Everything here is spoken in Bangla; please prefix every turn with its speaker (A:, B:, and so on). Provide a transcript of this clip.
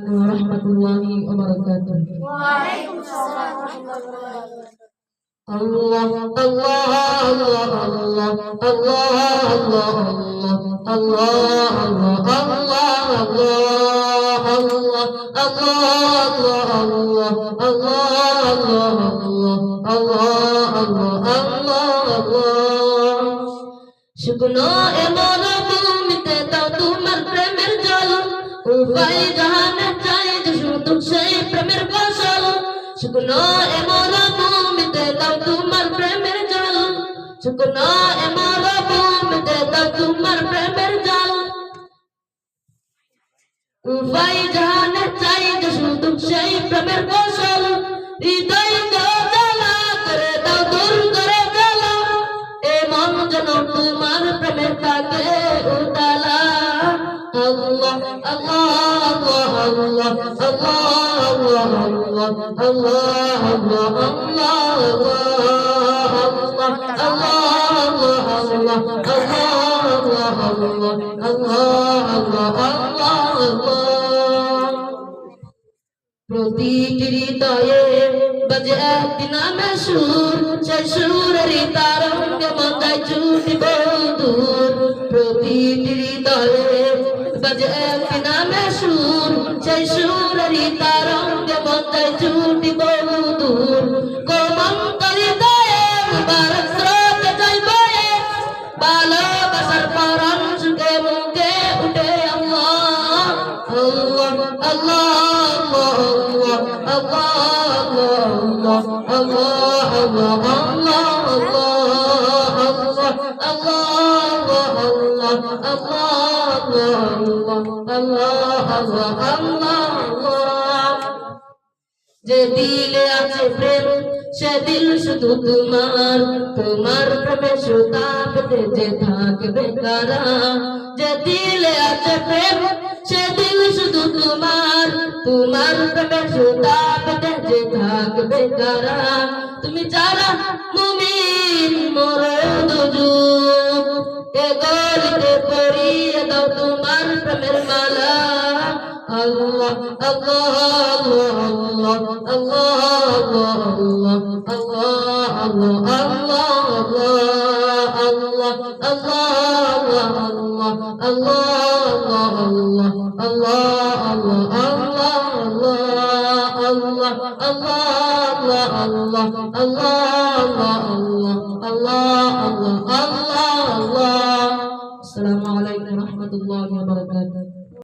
A: warahmatullahi wabarakatuh.
B: Waalaikumsalam warahmatullahi wabarakatuh.
A: Allah Allah Allah Allah Allah Allah Allah Allah Allah শুকনো এমন ভূমিতে দাও তোমার প্রেমের জল উপায় জাহানে চাই যে শুধু সেই প্রেমের ফসল শুকনো এমন ভূমিতে দাও তোমার প্রেমের জল শুকনো এমন ভূমিতে দাও তোমার প্রেমের জল উপায় জাহানে চাই যে শুধু সেই প্রেমের ফসল হৃদয় জ্বালা করে দাও দূর করে জ্বালা এমন যেন তোমার প্রেমের তাকে উতালা আল্লাহ আল্লাহ আল্লাহ আল্লাহ আল্লাহ প্রতিটি হৃদয়ে বাজে একটি নামে সুর সেই সুরের তারঙ্গে মজায় ছুটি বহুদূর প্রতিটি হৃদয়ে বাজে একটি নামে সুর সেই সুরের তারঙ্গে মজায় ছুটি বহুদূর কোমল হৃদয়ে মুবারক স্রোতে যাই বয়ে ভালোবাসার পরম সুখে মুখে উঠে আল্লাহ আল্লাহ যে দিলে আছে প্রেম সে দিল শুধু তোমার তোমার প্রেমে সুতা পেতে যে থাকবে কারা যে দিলে আছে প্রেম সে দিল শুধু তোমার তোমার প্রেমে সুতা পেতে যে থাকবে কারা তুমি যারা মুমিন মরদ যুগ এ গলিতে পরিয়ে দাও তোমার প্রেমের মালা আল্লাহ আল্লাহ আল্লাহ আল্লাহ আল্লাহ আল্লাহ